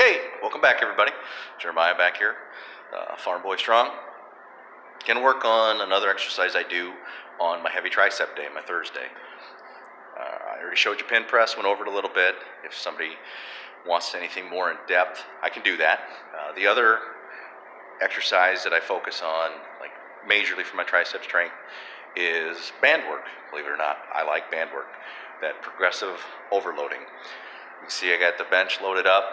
Okay, welcome back everybody. Jeremiah back here, Farm Boy Strong. Gonna work on another exercise I do on my heavy tricep day, my Thursday. I already showed you pin press, went over it a little bit. If somebody wants anything more in depth, I can do that. The other exercise that I focus on, like majorly for my tricep strength, is band work. Believe it or not, I like band work, that progressive overloading. You can see I got the bench loaded up.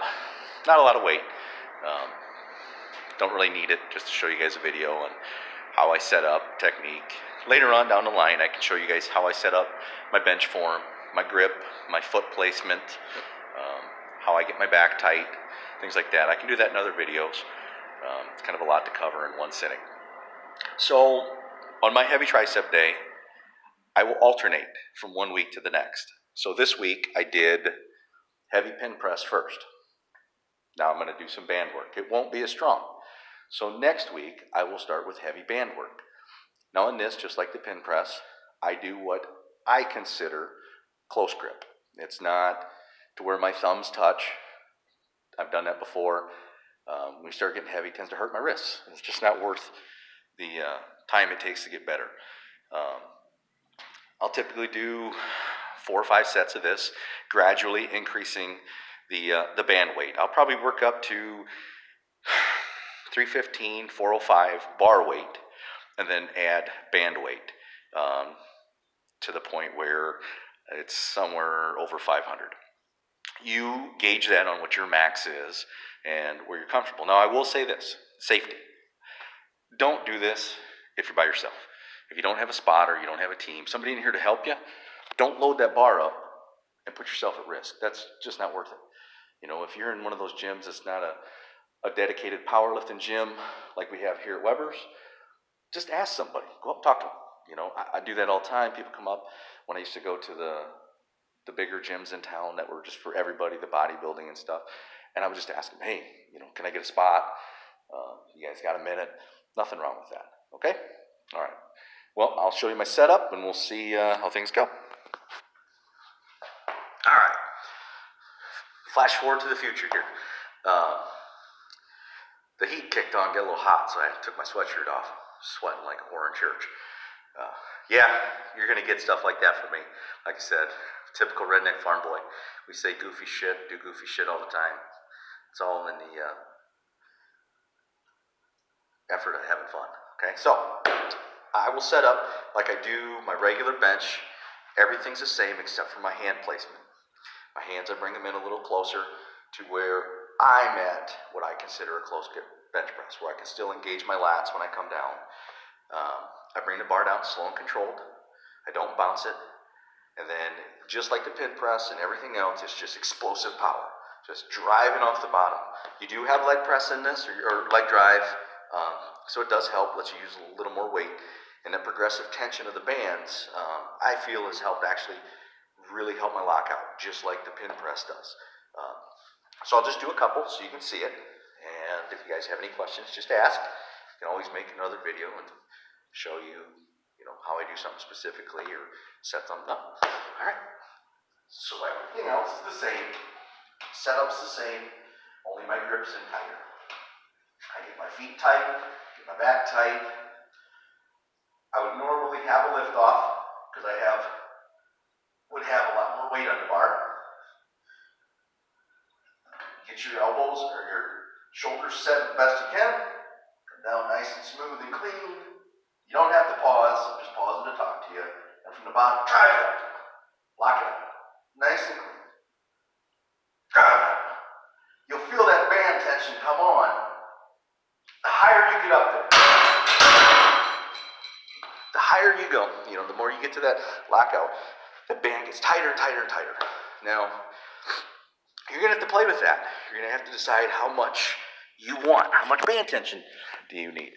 Not a lot of weight. Don't really need it, just to show you guys a video on how I set up, technique. Later on down the line, I can show you guys how I set up my bench form, my grip, my foot placement, how I get my back tight, things like that. I can do that in other videos. It's kind of a lot to cover in one sitting. So on my heavy tricep day, I will alternate from one week to the next. So this week I did heavy pin press first. Now I'm going to do some band work. It won't be as strong. So next week I will start with heavy band work. Now in this, just like the pin press, I do what I consider close grip. It's not to where my thumbs touch. I've done that before. When we start getting heavy, it tends to hurt my wrists. It's just not worth the time it takes to get better. I'll typically do 4 or 5 sets of this, gradually increasing the band weight. I'll probably work up to 315, 405 bar weight, and then add band weight to the point where it's somewhere over 500. You gauge that on what your max is and where you're comfortable. Now I will say this, safety. Don't do this if you're by yourself. If you don't have a spotter, you don't have a team, somebody in here to help you, don't load that bar up and put yourself at risk. That's just not worth it. You know, if you're in one of those gyms that's not a dedicated powerlifting gym like we have here at Weber's, just ask somebody. Go up and talk to them. You know, I do that all the time. People come up when I used to go to the bigger gyms in town that were just for everybody, the bodybuilding and stuff. And I would just ask them, hey, you know, can I get a spot? You guys got a minute? Nothing wrong with that. Okay? All right. Well, I'll show you my setup and we'll see how things go. All right. Flash forward to the future here. The heat kicked on, got a little hot, so I took my sweatshirt off, sweating like a whore in church. Yeah, you're going to get stuff like that from me. Like I said, typical redneck farm boy. We say goofy shit, do goofy shit all the time. It's all in the effort of having fun. Okay, so I will set up like I do my regular bench. Everything's the same except for my hand placement. My hands, I bring them in a little closer to where I'm at what I consider a close grip bench press, where I can still engage my lats when I come down. I bring the bar down slow and controlled. I don't bounce it. And then just like the pin press and everything else, it's just explosive power. Just driving off the bottom. You do have leg press in this, or leg drive, so it does help, lets you use a little more weight. And the progressive tension of the bands, I feel has helped actually really help my lockout, just like the pin press does. So I'll just do a couple so you can see it. And if you guys have any questions, just ask. You can always make another video and show you, how I do something specifically or set something up. All right. So everything else is the same. Setup's the same, only my grip's in tighter. I get my feet tight, get my back tight. I would normally have a lift off because I would have a lot more weight on the bar. Get your elbows or your shoulders set the best you can. Come down nice and smooth and clean. You don't have to pause, I'm just pausing to talk to you. And from the bottom, drive it up. Lock it up. Nice and clean. Drive it up. You'll feel that band tension come on. The higher you get up there, the higher you go, the more you get to that lockout, the band gets tighter and tighter and tighter. Now, you're going to have to play with that. You're going to have to decide how much you want. How much band tension do you need?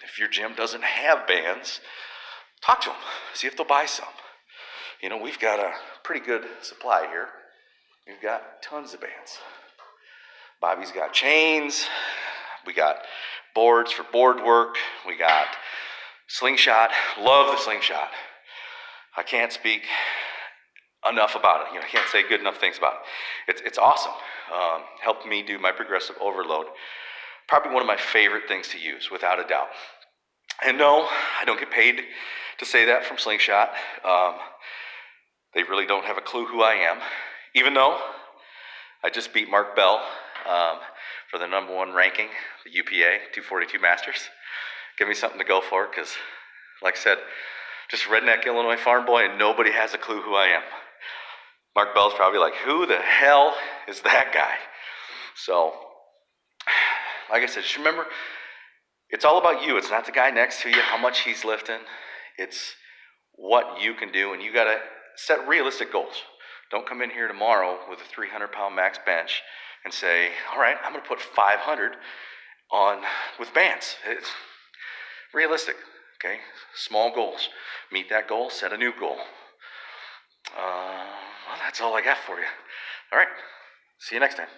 If your gym doesn't have bands, talk to them. See if they'll buy some. We've got a pretty good supply here. We've got tons of bands. Bobby's got chains. We got boards for board work. We got slingshot. Love the slingshot. I can't speak enough about it. I can't say good enough things about it. It's awesome. Helped me do my progressive overload. Probably one of my favorite things to use, without a doubt. And no, I don't get paid to say that from Slingshot. They really don't have a clue who I am, even though I just beat Mark Bell for the #1 ranking, the UPA 242 Masters. Give me something to go for, because, like I said, just redneck Illinois farm boy, and nobody has a clue who I am. Mark Bell's probably like, who the hell is that guy? So, like I said, just remember, it's all about you. It's not the guy next to you, how much he's lifting. It's what you can do, and you got to set realistic goals. Don't come in here tomorrow with a 300-pound max bench and say, all right, I'm going to put 500 on with bands. It's realistic, okay? Small goals. Meet that goal, set a new goal. Well, that's all I got for you. All right, see you next time.